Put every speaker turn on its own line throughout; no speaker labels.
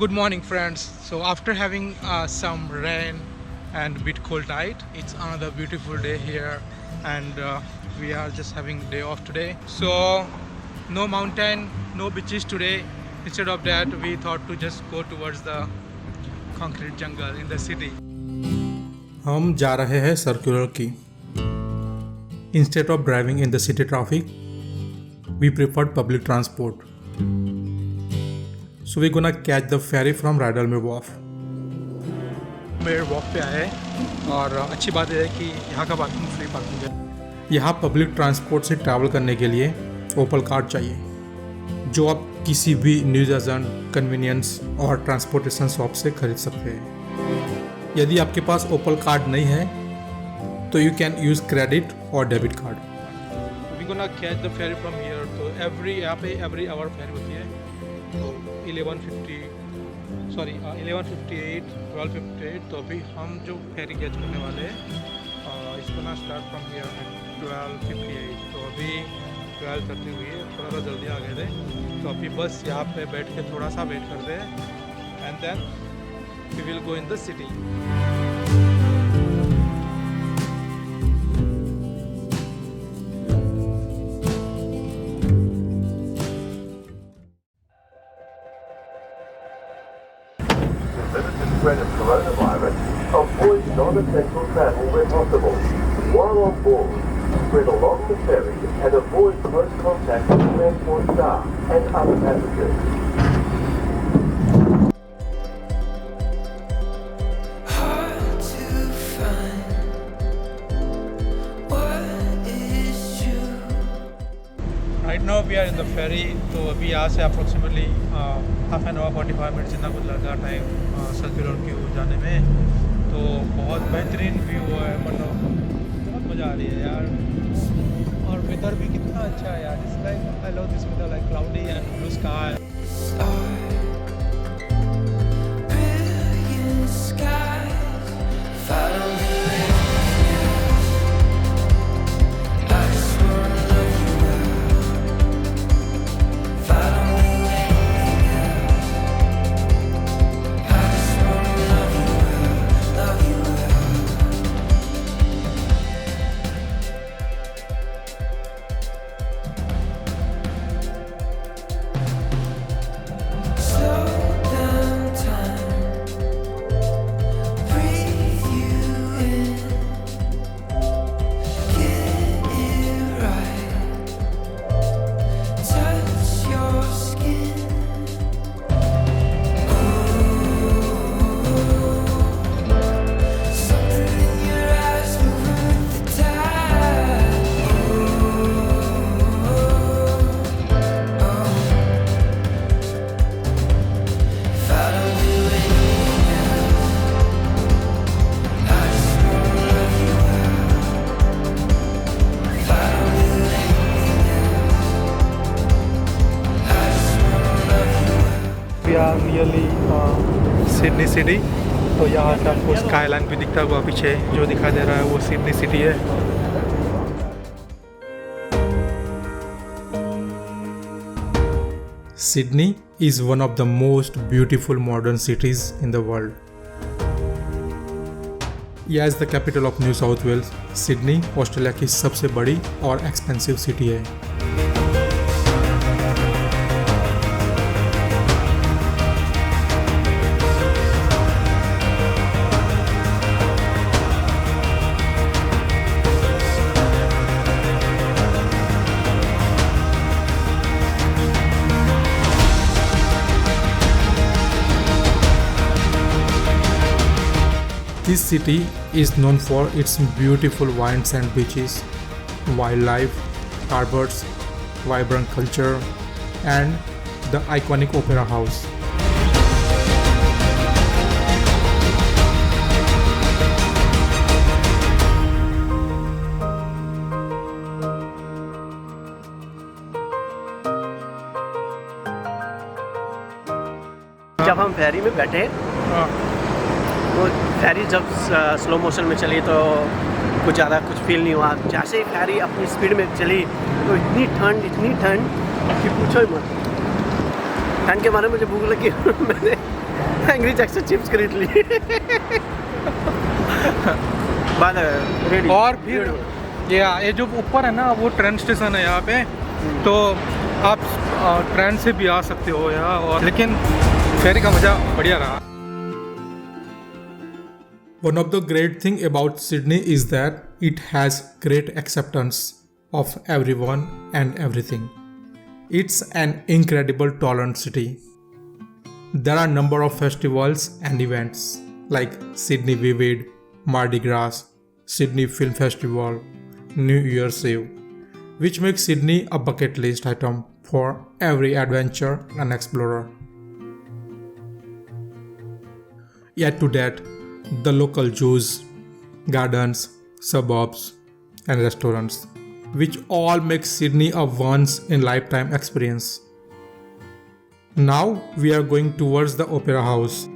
Good morning, friends. So after having some rain and bit cold night, it's another beautiful day here, and we are just having day off today. So no mountain, no beaches today. Instead of that, we thought to just go towards the concrete jungle in the city.
हम जा रहे हैं circular की. Instead of driving in the city traffic, we preferred public transport. So we're gonna catch the ferry from Rydalmere Wharf.
मेरे walk पे आए और अच्छी बात यह है कि यहाँ का पार्किंग फ्री पार्किंग है.
यहाँ पब्लिक ट्रांसपोर्ट से ट्रैवल करने के लिए ओपल कार्ड चाहिए, जो आप किसी भी न्यूज एजेंट, कन्वीनियंस और ट्रांसपोर्टेशन शॉप से खरीद सकते हैं. यदि आपके पास ओपल कार्ड नहीं है तो यू कैन यूज़ क्रेडिट और debit card.
We gonna catch the ferry from here. तो यहाँ पे एवरी आवर फेरी होती है. तो 11:58, 12:58. तो अभी हम जो फेरी कैच करने वाले हैं इसको ना स्टार्ट फ्रॉम हियर एट 12:58. तो अभी 12:30 हुई है, थोड़ा सा जल्दी आ गए थे. तो अभी बस यहाँ पे बैठ के थोड़ा सा वेट करते हैं and then we will go in the city.
Limited spread of coronavirus, avoid non-essential travel where possible. While on board, spread along the ferry and avoid close contact with transport staff and other passengers.
Right now we are in the ferry. तो अभी यहाँ से approximately half an hour 45 minute जितना कुछ लगा time circular queue जाने में. तो बहुत बेहतरीन व्यू है, मतलब बहुत मज़ा आ रही है यार. और वेदर भी कितना अच्छा है यार. It's like I love this weather, like cloudy and blue sky. We are nearly Sydney city. तो यहाँ से आपको स्काई लाइन भी दिखता हुआ पीछे जो दिखाई दे रहा है वो सिडनी सिटी है.
Sydney is one of the most beautiful modern cities in the world. As the capital of New South Wales, Sydney Australia की सबसे बड़ी और एक्सपेंसिव सिटी है. This city is known for its beautiful wines and beaches, wildlife, harbors, vibrant culture, and the iconic Opera House.
जब हम फेरी में बैठे तो फेरी जब स्लो मोशन में चली तो कुछ ज़्यादा कुछ फील नहीं हुआ. जैसे ही फेरी अपनी स्पीड में चली तो इतनी ठंड कि पूछो ही मत. ठंड के बारे में मुझे भूख लगी मैंने एंग्री जैक से चिप्स खरीद ली। बाद रेडी।
और फिर ये जो ऊपर है ना वो ट्रेन स्टेशन है यहाँ पे, तो आप ट्रेन से भी आ सकते हो यहाँ, और लेकिन फेरी का मज़ा बढ़िया रहा। One of the great thing about Sydney is that it has great acceptance of everyone and everything. It's an incredible tolerant city. There are a number of festivals and events like Sydney Vivid, Mardi Gras, Sydney Film Festival, New Year's Eve, which makes Sydney a bucket list item for every adventure and explorer. Yet to that, the local zoos, gardens, suburbs, and restaurants, which all make Sydney a once-in-lifetime experience. Now we are going towards the Opera House.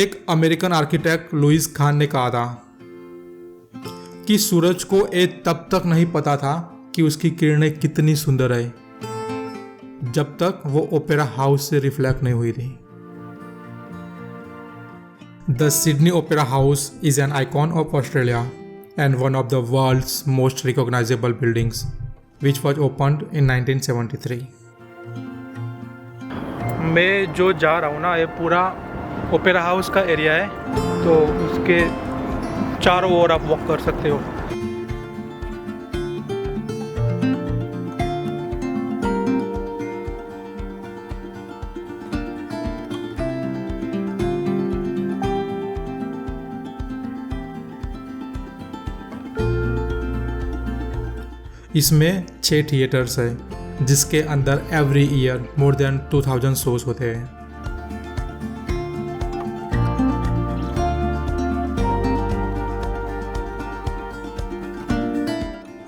एक American architect Louis Khan ने कहा था कि सूरज को ये तब तक नहीं पता था कि उसकी किरणें कितनी सुंदर है जब तक वो ओपेरा हाउस से रिफ्लेक्ट नहीं हुई थी। The Sydney Opera House is an icon of Australia and one of the world's most recognisable buildings which was opened in 1973। मैं जो जा रहा हूँ ना, ये पूरा ओपेरा हाउस का एरिया है, तो उसके चारों ओर आप वॉक कर सकते हो। इसमें 6 थिएटर्स है जिसके अंदर every year more than 2000 shows होते हैं।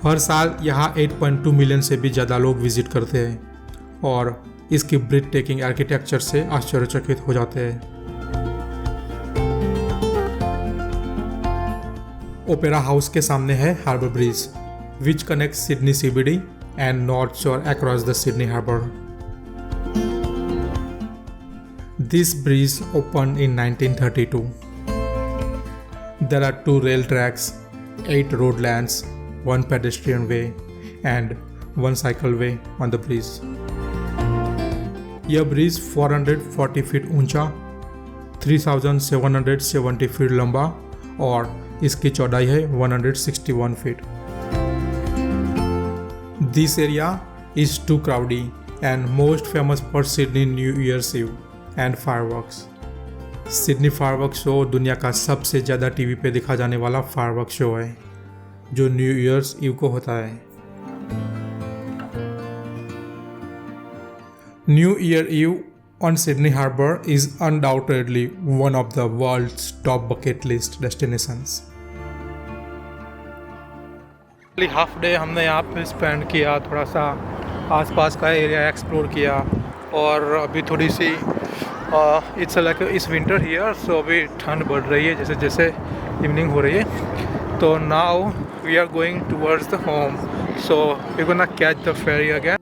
हर साल यहाँ 8.2 मिलियन से भी ज़्यादा लोग विजिट करते हैं और इसकी ब्रीथ टेकिंग आर्किटेक्चर से आश्चर्यचकित हो जाते हैं। ओपेरा हाउस के सामने है Harbour Bridge which connect Sydney CBD and North Shore across the Sydney Harbour. This bridge open in 1932। There are 2 rail tracks, 8 road lanes, 1 pedestrian way and 1 cycle way on the bridge. यह bridge 440 feet ऊंचा, 3770 feet लंबा और इसकी चौड़ाई है 161 feet. This area is too crowdy and most famous for Sydney New Year's Eve and fireworks. Sydney firework show दुनिया का सबसे ज़्यादा टीवी पे दिखा जाने वाला फायरवर्क शो है जो न्यू ईयर्स ईव को होता है। New Year Eve on Sydney Harbour is undoubtedly one of the world's top bucket list destinations. Half day हमने यहाँ पे स्पेंड किया, थोड़ा सा आसपास का एरिया एक्सप्लोर किया और अभी थोड़ी सी इट्स लाइक इस विंटर हियर, सो अभी ठंड बढ़ रही है जैसे जैसे इवनिंग हो रही है। तो now we are going towards the home, so we're gonna catch the ferry again.